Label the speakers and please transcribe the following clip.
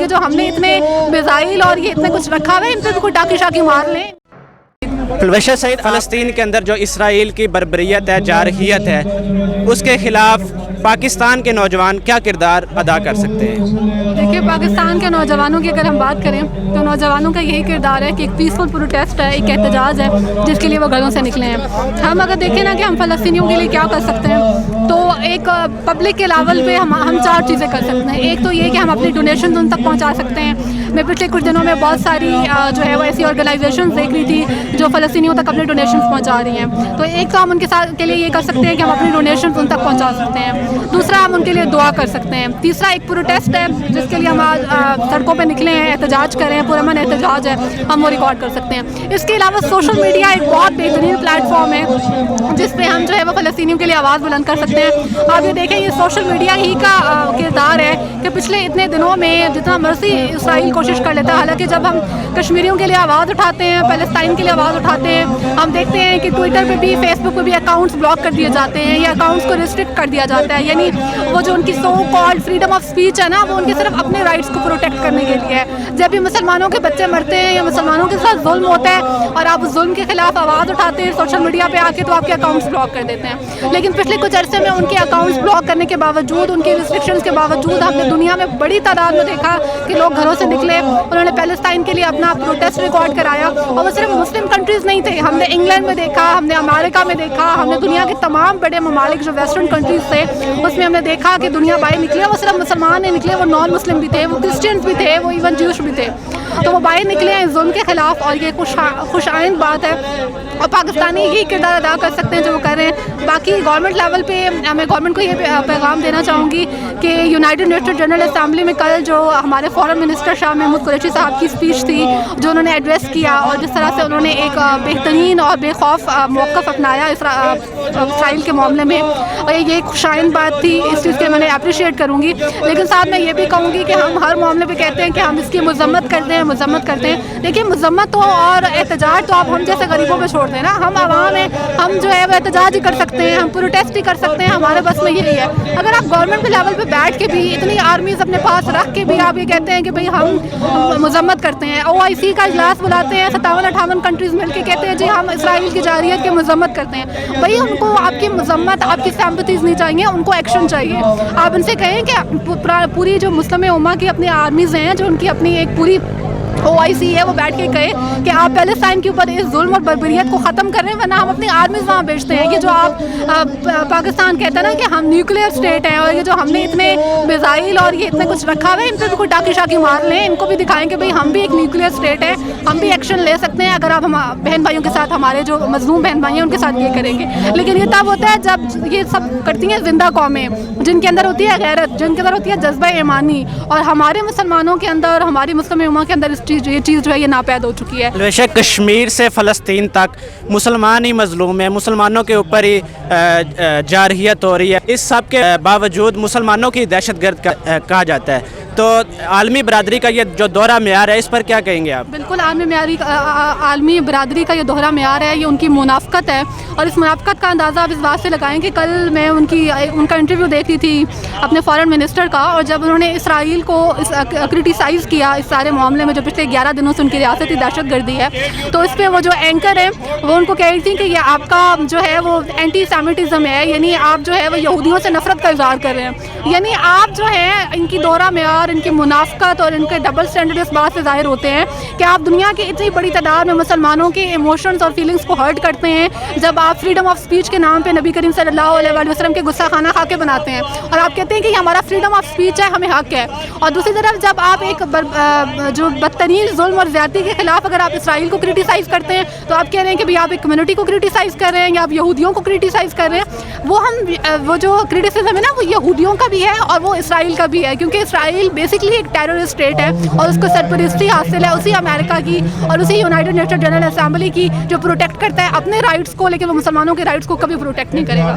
Speaker 1: جو ہم نے اتنے میزائل اور یہ اتنے کچھ رکھا ہوا ہے ان پہ بھی کوئی ٹاکی شاکی مار لیں.
Speaker 2: البشر سعید، فلسطین کے اندر جو اسرائیل کی بربریت ہے، جارحیت ہے، اس کے خلاف پاکستان کے نوجوان کیا کردار ادا کر سکتے ہیں؟
Speaker 1: دیکھیے، پاکستان کے نوجوانوں کی اگر ہم بات کریں تو نوجوانوں کا یہی کردار ہے کہ ایک پیسفل پروٹیسٹ ہے، ایک احتجاج ہے جس کے لیے وہ گھروں سے نکلے ہیں. ہم اگر دیکھیں نا کہ ہم فلسطینیوں کے لیے کیا کر سکتے ہیں تو ایک پبلک کے لیول پہ ہم 4 چیزیں کر سکتے ہیں. ایک تو یہ کہ ہم اپنی ڈونیشنز ان تک پہنچا سکتے ہیں. میں پچھلے کچھ دنوں میں بہت ساری جو ہے وہ ایسی آرگنائزیشنز دیکھ رہی تھی جو فلسطینیوں تک اپنے ڈونیشنز پہنچا رہی ہیں. تو ایک تو ہم ان کے لیے یہ کر سکتے ہیں کہ ہم اپنی ڈونیشنز ان تک پہنچا سکتے ہیں. دوسرا، ہم ان کے لیے دعا کر سکتے ہیں. تیسرا، ایک پروٹیسٹ ہے جس کے لیے ہم آج سڑکوں پہ نکلے ہیں، احتجاج کریں ہیں، پرامن احتجاج ہے، ہم وہ ریکارڈ کر سکتے ہیں. اس کے علاوہ سوشل میڈیا ایک بہت بہترین پلیٹ فارم ہے جس پہ ہم جو ہے وہ فلسطینیوں کے لیے آواز بلند کر سکتے ہیں. آپ یہ دیکھیں، یہ سوشل میڈیا ہی کا کردار ہے کہ پچھلے اتنے دنوں میں جتنا مرضی اسرائیل کوشش کر لیتا ہے، حالانکہ جب ہم کشمیریوں کے لیے آواز اٹھاتے ہیں، فلسطین کے لیے آواز اٹھاتے ہیں، ہم دیکھتے ہیں کہ ٹویٹر پہ بھی، فیس بک پہ بھی اکاؤنٹس بلاک کر دیے جاتے ہیں یا اکاؤنٹس کو ریسٹرکٹ کر دیا جاتا ہے. یعنی وہ جو ان کی so called freedom of speech ہے نا، وہ ان کے صرف اپنے رائٹس کو پروٹیکٹ کرنے کے لیے ہے. جب بھی مسلمانوں کے بچے مرتے ہیں یا مسلمانوں کے ساتھ ظلم ہوتا ہے اور آپ اس ظلم کے خلاف آواز اٹھاتے ہیں سوشل میڈیا پہ آ کے، تو آپ کے اکاؤنٹس بلاک کر دیتے ہیں. لیکن پچھلے کچھ عرصے میں ان کے اکاؤنٹس بلاک کرنے کے باوجود، ان کے ریسٹرکشنز کے باوجود، ہم نے دنیا میں بڑی تعداد میں دیکھا کہ لوگ گھروں سے نکلے، انہوں نے پیلسٹائن کے لیے اپنا پروٹیسٹ ریکارڈ کرایا. اور وہ صرف مسلم کنٹریز نہیں تھے، ہم نے انگلینڈ میں دیکھا، ہم نے امریکہ میں دیکھا، ہم نے دنیا کے تمام بڑے ممالک جو ویسٹرن کنٹریز تھے اس میں ہم نے دیکھا کہ دنیا باہر نکلی. وہ صرف مسلمان نہیں نکلے، وہ نان مسلم بھی تھے، وہ کرسچنز بھی تھے، وہ ایون جوش بھی تھے. تو وہ باہر نکلے ہیں ظلم کے خلاف، اور یہ خوش آئند بات ہے. اور پاکستانی یہی کردار ادا کر سکتے ہیں جو وہ کر رہے ہیں. باقی گورنمنٹ لیول پہ میں گورنمنٹ کو یہ پیغام دینا چاہوں گی کہ یونائٹڈ نیشنل جنرل اسمبلی میں کل جو ہمارے فارن منسٹر شاہ محمود قریشی صاحب کی اسپیچ تھی، جو انہوں نے ایڈریس کیا اور جس طرح سے انہوں نے ایک بہترین اور بے خوف موقف اپنایا اسرائیل کے معاملے میں، اور یہ خوش آئند بات تھی. اس چیز کے میں نے اپریشیٹ کروں گی. لیکن ساتھ میں یہ بھی کہوں گی کہ ہم ہر معاملے پہ کہتے ہیں کہ ہم اس کی مذمت کرتے ہیں. دیکھیے، مذمت تو اور احتجاج تو آپ ہم جیسے غریبوں پہ چھوڑ دیں نا. ہم عوام ہیں، ہم جو ہے وہ احتجاج ہی کر سکتے ہیں، ہم پروٹیسٹ ہی کر سکتے ہیں، ہمارے بس میں یہی ہے. اگر آپ گورنمنٹ کے لیول پہ بیٹھ کے بھی اتنی آرمیز اپنے پاس رکھ کے بھی آپ یہ کہتے ہیں کہ بھئی ہم مذمت کرتے ہیں، OIC کا اجلاس بلاتے ہیں 57-58 کنٹریز مل کے کہتے ہیں جی ہم اسرائیل کی جارحیت کی مذمت کرتے ہیں، بھئی ان کو آپ کی مذمت، آپ کی سمپتھیز نہیں چاہیے، ان کو ایکشن چاہیے. آپ ان سے کہیں کہ پوری جو مسلم امہ کی اپنی آرمیز ہیں، جو ان کی اپنی ایک پوری OIC ہے، وہ بیٹھ کے کہے کہ آپ پیلسٹائن کے اوپر اس ظلم اور بربریت کو ختم کر رہے ہیں، ورنہ ہم اپنی آرمیز وہاں بھیجتے ہیں. یہ جو آپ پاکستان کہتا ہے نا کہ ہم نیوکلیئر اسٹیٹ ہیں، اور یہ جو ہم نے اتنے میزائل اور یہ اتنے کچھ رکھا ہوا ہے، ان پہ بھی کوئی ٹاکی شاکی مار لیں، ان کو بھی دکھائیں کہ بھئی ہم بھی ایک نیوکلیئر اسٹیٹ ہے، ہم بھی ایکشن لے سکتے ہیں اگر آپ بہن بھائیوں کے ساتھ، ہمارے جو مظلوم بہن بھائی ہیں ان کے ساتھ یہ کریں گے. لیکن یہ تب ہوتا ہے جب یہ سب کرتی ہیں زندہ قومیں، جن کے اندر ہوتی ہے غیرت، جن کے اندر ہوتی ہے جذبہ ایمانی. اور ہمارے مسلمانوں کے اندر، ہماری مسلم امہ کے اندر یہ چیز جو ہے یہ ناپید ہو چکی ہے.
Speaker 2: ویسے کشمیر سے فلسطین تک مسلمان ہی مظلوم ہیں، مسلمانوں کے اوپر ہی جارحیت ہو رہی ہے. اس سب کے باوجود مسلمانوں کی دہشت گرد کہا جاتا ہے. تو عالمی برادری کا یہ جو دوہرا معیار ہے، اس پر کیا کہیں گے آپ؟
Speaker 1: بالکل، عالمی برادری کا یہ دوہرا معیار ہے، یہ ان کی منافقت ہے. اور اس منافقت کا اندازہ آپ اس بات سے لگائیں کہ کل میں ان کا انٹرویو دیکھی تھی اپنے فارن منسٹر کا، اور جب انہوں نے اسرائیل کو کرٹیسائز کیا اس سارے معاملے میں جو پچھلے 11 دنوں سے ان کی ریاستی دہشت گردی ہے، تو اس پہ وہ جو اینکر ہیں وہ ان کو کہہ رہی تھی کہ یہ آپ کا جو ہے وہ اینٹی سیمیٹزم ہے، یعنی آپ جو ہے وہ یہودیوں سے نفرت کا اظہار کر رہے ہیں. یعنی آپ جو ہے ان کی دوہرا معیار، ان کی منافقت اور ان کے ڈبل اسٹینڈرڈ اس بات سے ظاہر ہوتے ہیں کہ آپ دنیا کی اتنی بڑی تعداد میں مسلمانوں کے ایموشنز اور فیلنگز کو ہرٹ کرتے ہیں جب آپ فریڈم آف اسپیچ کے نام پہ نبی کریم صلی اللہ علیہ وآلہ وسلم کے غصہ خانہ خا کے بناتے ہیں، اور آپ کہتے ہیں کہ یہ ہمارا فریڈم آف اسپیچ ہے، ہمیں حق ہے. اور دوسری طرف جب آپ ایک جو بدترین ظلم اور زیادتی کے خلاف اگر آپ اسرائیل کو کرٹیسائز کرتے ہیں تو آپ کہہ رہے ہیں کہ آپ ایک کمیونٹی کو کرٹیسائز کر رہے ہیں یا آپ یہودیوں کو کرٹیسائز کر رہے ہیں. وہ جو کرٹیسزم ہے نا، وہ یہودیوں کا بھی ہے اور وہ اسرائیل کا بھی ہے، کیونکہ اسرائیل بیسکلی ایک ٹیررسٹ اسٹیٹ ہے اور اس کو سرپرستی حاصل ہے اسی امریکہ کی اور اسی یونائٹڈ نیشنل جنرل اسمبلی کی جو پروٹیکٹ کرتا ہے اپنے رائٹس کو، لیکن وہ مسلمانوں کے رائٹس کو کبھی پروٹیکٹ نہیں کرے گا.